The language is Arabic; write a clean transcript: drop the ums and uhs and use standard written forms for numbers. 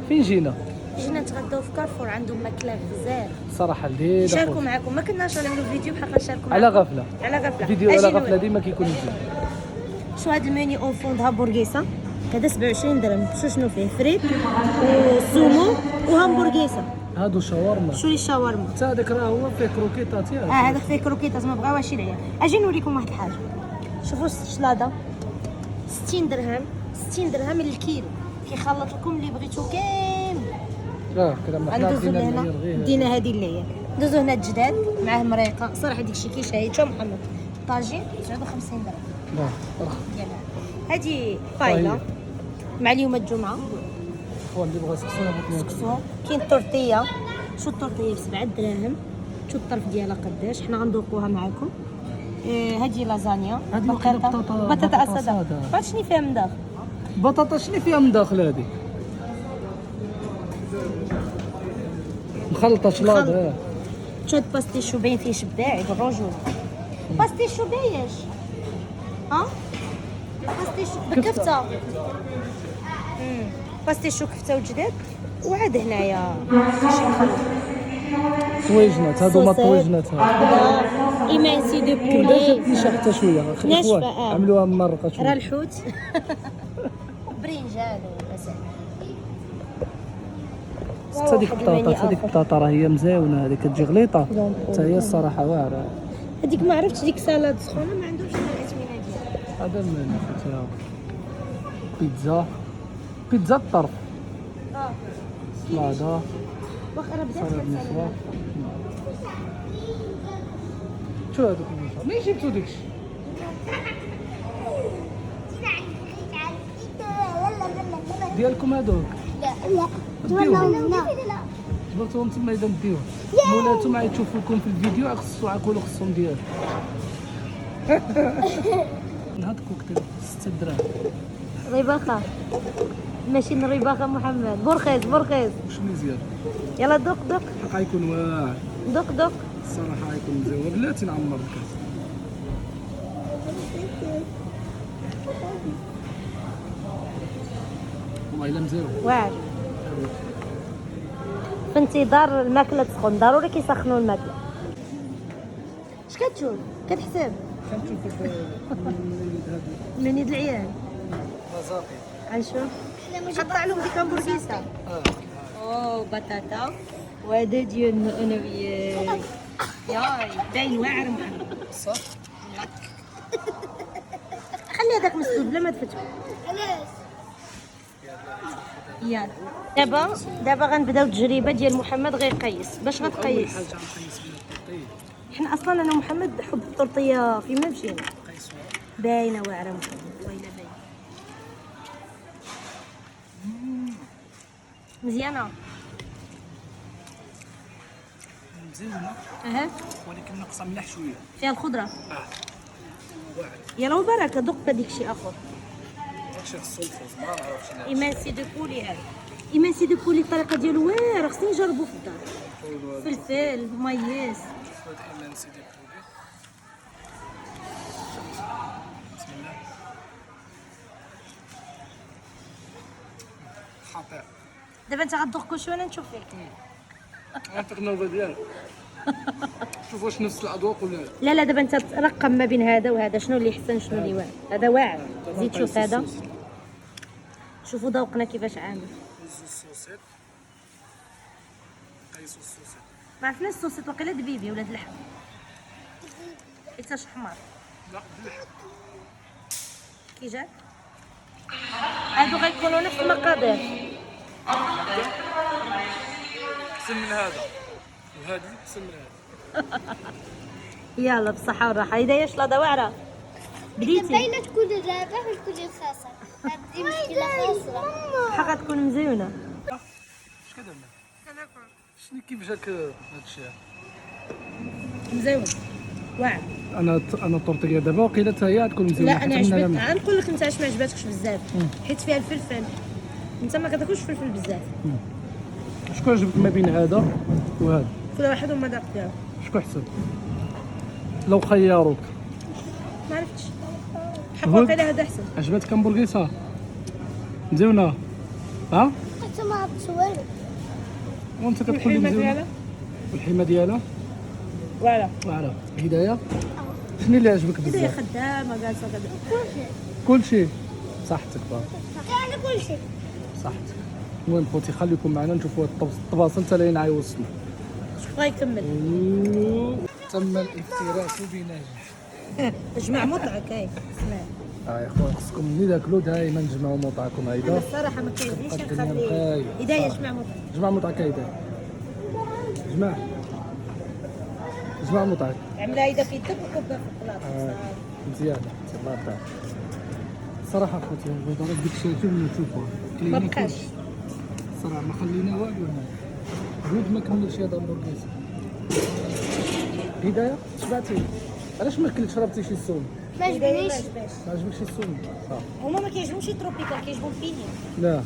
فين جينا؟ جينا نتغداو في كارفور، عندهم ماكله بزاف صراحه لذيذه. نشاركوا معكم، ما كناش نعملوا فيديو بحال نشاركوا معكم على غفله. على غفله فيديو على غفله ديما كيكون مزيان. شو هاد المنيو اون فوند هامبورغيسه هذا 27 درهم. شنو فيه؟ فريك وسومو وهامبورغيسه. هادو شاورما. شو لي شاورما؟ حتى هذاك راه هو فيه كروكيطات ياك. هذاك فيه كروكيطات ما بغاوهاش العيال. اجي نوريكم واحد الحاجه. شوفوا الشلاضه 60 درهم، 60 درهم للكيلو. كيخلط لكم اللي بغيتو كامل. كذا ما حنا دينا هذه اللي هي ندوزو هنا الجداد معاه مريقه. صراحه داكشي كيشهي. شوف محمد طاجين 59 درهم. هذه بايله مع اليوم الجمعه. اللي بغى سكسو. كاين التورتيه. شو التورتيه ب 7 دراهم. شو الطرف ديالها قداش. حنا غندوقوها معكم. هذه لازانيا بطاطا اسد. عرفت شنو فيها من داخل؟ بطاطا شنو فيها من داخل هذه؟ مخلطه شلاضه. شو باستيشو باين فيه شباعي بالرجل. باستيشو بايش؟ باستيشو بالكفته. باستيشو كفته وجداد. وعاد هنايا شي مخلط. طويجنات هادو ما طويجنات هذا ايمانسي دو بولي. ما جاتنيش حتى شويه. ناشفه. عملوها مرقه شويه. راه الحوت. برينجان ومساء. هذيك البطاطا، هذيك البطاطا راه هي مزيونه، هذيك كتجي غليطه حتى هي الصراحه واعره. هذيك ما عرفتش ديك سالاد سخونه ما عندهمش الاثمنه ديالها. هذا من حتى بيتزا الطرف. سلاده. واخا راه بدات نسوه. شو هذوك منين جبتو داكشي؟ ديالكم هذوك؟ لا جبرتوهم تما اذا نديوهم. مولاتهم غيشوفوكم في الفيديو خصو يقولوا خصهم ديال. هاد كوكتيل 6 دراهم. ريباخه ماشي ريباخه محمد. برخيز واش مزيان. يلا دوق غيكون واعر. دوق الصراحه غيكون مزيان. بلاتي نعمر الكاس. والله الا مزيان واعر. في انتظار الماكله تسخن. ضروري كيسخنوا الماكله. اش كتشوف؟ كتحسب كنشوف من يد العيال. رزاقي غنشوف. قطع لهم ديك همبرغيسه. اوه بطاطا. وهذا ديالنا انا وياك. ياي باين واعر محمد. صح. خلي هذاك مسدود بلا ما تفتحو. علاش؟ يلا دابا غنبداو التجربه ديال محمد. غيقيس. باش غتقيس؟ حنا اصلا انا ومحمد حب الطورطيه فيما مشينا. باينه واعره محمد. والله الا باينه مزيانه. مزيونه ولكن ناقصه ملح شويه. فيها الخضره. واعر. يلا وبركه. دق داك الشيء اخر. داكشي خصو الفوز ما نعرفش. ايمانسي دو بولي. هذا ايمانسي دو بولي الطريقه ديالو واعره. خصني نجربو في الدار. فلفل مايس. بسم الله. خطير. دابا انت غتذوق كلشي وانا نشوف فيك. التجربه ديالك. شوف واش نفس الاذواق ولا لا دابا انت ترقم ما بين هذا وهذا. شنو اللي حسن شنو اللي واعر. هذا واعر. زيد شوف هذا. شوفوا ذوقنا كيفاش عامل. السوسيط. قيسوا السوسيط. ما عرفناش السوسيط. وقيلا دبيبي ولا د اللحم. حيتاش حمار. لا باللحم. كي جاك هادو غيكونوا نفس المقادير. احسن من هذا وهذه احسن من هذا. يلا بالصحه والراحه. اذا هي شلاضه واعره بديتي باينه تكون رابح وتكون رخاصه. هذه مشكله خاصه. حقا تكون مزيونه. اش كدرنا؟ شنو كيف جاك هادشي؟ مزيون واعر. انا الطورطيه دابا وقيله حتى هي غتكون مزيونه. لا انا عجبتني. غنقول لك انت علاش ما عجباتكش بزاف. حيت فيها الفلفل. انت ما كتاكلش فلفل بزاف. شكون عجبك ما بين هذا وهذا؟ كل واحد وما داق ديالو. شكون احسن لو خيروك؟ ما عرفتش. حق واقيلا هذا احسن. عجبتك همبرغيسه مزيونه؟ ها؟ حتى ما عرفت والو. وانت كتقول لي مزيونه والحيمه ديالها فوالا واعره. هدايه شنو اللي عجبك هدايا بزاف؟ خدامه جالسه كذا. كلشي صحتك بابا يعني كل شيء. صحتك. المهم خوتي خليكم معنا نشوفوا هاد الطباصل حتى لين عيوصلنا. بغا يكمل تم الافتراس بنجاح. جمع مطعك هاي اسمع. يا خويا خصكم ملي تاكلوا دائما تجمعوا مطعكم انا هيدا. الصراحه ما كاينليش الدنيا نخلي بخير. هدايا جمع مطعك. جمع مطعك هيدا. جمع مطعك. عملها هيدا في يدك وكبها في البلاط. مزيان الله يرضى. صراحة خوتي البيضة ديك الشيء كيما نشوفوها ما بقاش. صراحة ما خلينا والو هنا. جود ما كملش هذا البوركيس. هدايا شبعتي؟ علاش ما كلتش شربتي شي سوم؟ ما هدايا عجبنيش. ما عجباش. ما عجبكش السوم؟ هما ما كيعجبهمش تروبيكال كيعجبهم فيني. لا